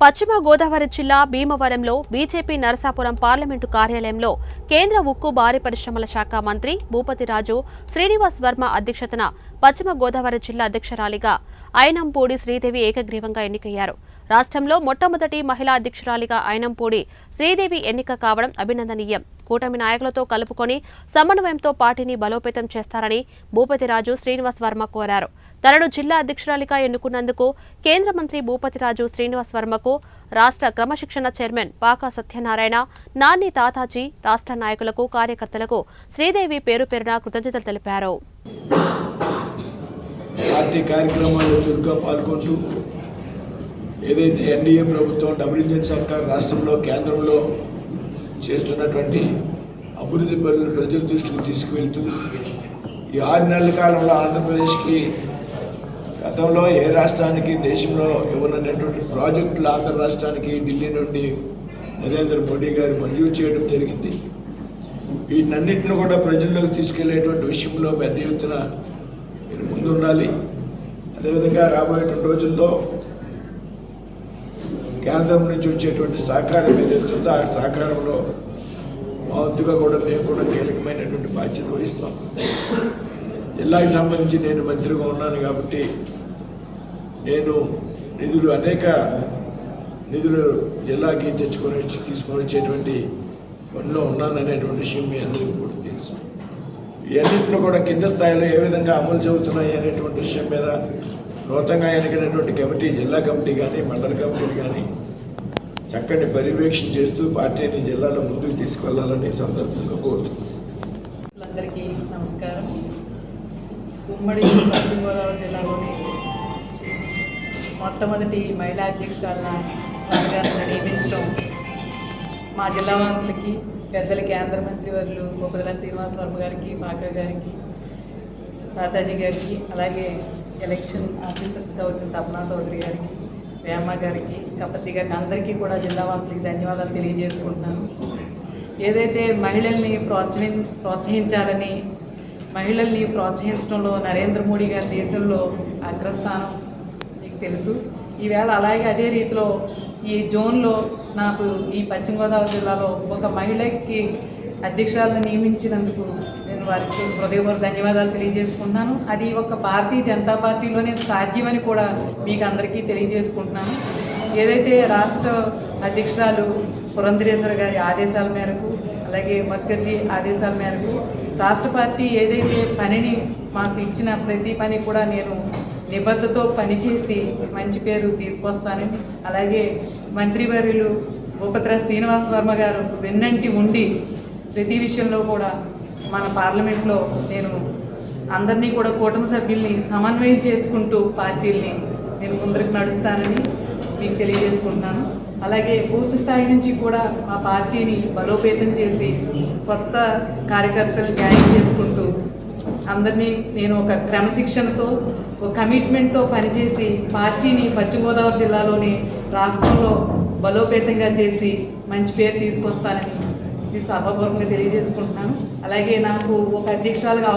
పశ్చిమ గోదావరి జిల్లా భీమవరంలో బీజేపీ నరసాపురం పార్లమెంటు కార్యాలయంలో కేంద్ర ఉక్కు భారీ పరిశ్రమల శాఖ మంత్రి భూపతిరాజు శ్రీనివాస్ వర్మ అధ్యక్షతన పశ్చిమ గోదావరి జిల్లా అధ్యక్షురాలిగా ఐనంపూడి శ్రీదేవి ఏకగ్రీవంగా ఎన్నికయ్యారు. రాష్ట్రంలో మొట్టమొదటి మహిళా అధ్యక్షురాలిగా ఐనంపూడి శ్రీదేవి ఎన్నిక కావడం అభినందనీయం. కూటమి నాయకులతో కలుపుకొని సమన్వయంతో పార్టీని బలోపేతం చేస్తారని భూపతిరాజు శ్రీనివాస్ వర్మ కోరారు. తనను జిల్లా అధ్యక్షురాలిగా ఎన్నుకున్నందుకు కేంద్ర మంత్రి భూపతిరాజు శ్రీనివాస్ వర్మకు రాష్ట్ర క్రమశిక్షణ చైర్మన్ పాకా సత్యనారాయణ, నాని తాతాజీ, రాష్ట్ర నాయకులకు, కార్యకర్తలకు శ్రీదేవి పేరు పేరున కృతజ్ఞతలు తెలిపారు. పార్టీ కార్యక్రమాల్లో చురుగ్గా పాల్గొంటూ ఏదైతే ఎన్డీఏ ప్రభుత్వం డబుల్ ఇంజిన్ సర్కార్ రాష్ట్రంలో కేంద్రంలో చేస్తున్నటువంటి అభివృద్ధి పనులను ప్రజల దృష్టికి తీసుకువెళ్తూ ఈ 6 నెలల కాలంలో ఆంధ్రప్రదేశ్కి గతంలో ఏ రాష్ట్రానికి దేశంలో ఇవ్వనటువంటి ప్రాజెక్టులు ఆంధ్ర రాష్ట్రానికి ఢిల్లీ నుండి నరేంద్ర మోడీ గారు మంజూరు చేయడం జరిగింది. వీటన్నిటిని కూడా ప్రజల్లోకి తీసుకెళ్లేటువంటి విషయంలో పెద్ద ఎత్తున మీరు ముందుండాలి. అదేవిధంగా రాబోయేటువంటి రోజుల్లో కేంద్రం నుంచి వచ్చేటువంటి సహకారం ఏదైతుందో ఆ సహకారంలో మా వంతుగా కూడా మేము కూడా కీలకమైనటువంటి బాధ్యత వహిస్తాం. జిల్లాకి సంబంధించి నేను మంత్రిగా ఉన్నాను కాబట్టి నేను అనేక నిధులు జిల్లాకి తీసుకొని వచ్చేటువంటి పనిలో ఉన్నాననేటువంటి విషయం మీ అందరికీ కూడా తెలుసు. ఇవన్నింటిలో కూడా కింద స్థాయిలో ఏ విధంగా అమలు జరుగుతున్నాయి అనేటువంటి విషయం మీద నూతనంగా ఎన్నికైనటువంటి కమిటీ, జిల్లా కమిటీ కానీ మండల కమిటీలు కానీ చక్కని పర్యవేక్షణ చేస్తూ పార్టీని జిల్లాలో ముందుకు తీసుకెళ్లాలని సందర్భంగా కోరుతున్నాను. అందరికీ నమస్కారం. ఉమ్మడి పశ్చిమ గోదావరి జిల్లాలోని మొట్టమొదటి మహిళా అధ్యక్షురాలను వారిని నియమించడం మా జిల్లా వాసులకి, పెద్దల కేంద్ర మంత్రి వర్యులు భూపతిరాజు శ్రీనివాస్ వర్మ గారికి, పాకా గారికి, తాతాజీ గారికి, అలాగే ఎలక్షన్ ఆఫీసర్స్గా వచ్చిన తపనా చౌదరి గారికి, వేమ గారికి, కపతి గారికి, అందరికీ కూడా జిల్లా వాసులకి ధన్యవాదాలు తెలియజేసుకుంటున్నాను. ఏదైతే మహిళల్ని ప్రోత్సహించాలని, మహిళల్ని ప్రోత్సహించడంలో నరేంద్ర మోడీ గారి దేశంలో అగ్రస్థానం మీకు తెలుసు. ఈవేళ అలాగే అదే రీతిలో ఈ జోన్లో నాకు ఈ పశ్చిమ గోదావరి జిల్లాలో ఒక మహిళకి అధ్యక్షురాలను నియమించినందుకు నేను వారికి హృదయపూర్వక ధన్యవాదాలు తెలియజేసుకుంటున్నాను. అది ఒక భారతీయ జనతా పార్టీలోనే సాధ్యమని కూడా మీకు అందరికీ తెలియజేసుకుంటున్నాను. ఏదైతే రాష్ట్ర అధ్యక్షురాలు పురంధరేశ్వరి గారి ఆదేశాల మేరకు, అలాగే మత్కర్జీ ఆదేశాల మేరకు రాష్ట్ర పార్టీ ఏదైతే పనిని మాకు ఇచ్చిన ప్రతి పని కూడా నేను నిబద్ధతతో పనిచేసి మంచి పేరు తీసుకొస్తానని, అలాగే మంత్రివర్యులు భూపతిరాజు శ్రీనివాస్ వర్మ గారు వెన్నంటి ఉండి ప్రతి విషయంలో కూడా మన పార్లమెంట్లో నేను అందరినీ కూడా కూటమి సభ్యుల్ని సమన్వయం చేసుకుంటూ పార్టీల్ని నేను ముందుకు నడుస్తానని మీకు తెలియజేసుకుంటున్నాను. అలాగే పూర్తి స్థాయి నుంచి కూడా మా పార్టీని బలోపేతం చేసి కొత్త కార్యకర్తలు జాయిన్ చేసుకుంటూ అందరినీ నేను ఒక క్రమశిక్షణతో, ఒక కమిట్మెంట్తో పనిచేసి పార్టీని పశ్చిమ గోదావరి జిల్లాలోని రాష్ట్రంలో బలోపేతంగా చేసి మంచి పేరు తీసుకొస్తానని ఈ సభాపూర్వకంగా తెలియజేసుకుంటున్నాను. అలాగే నాకు ఒక అధ్యక్షురాలుగా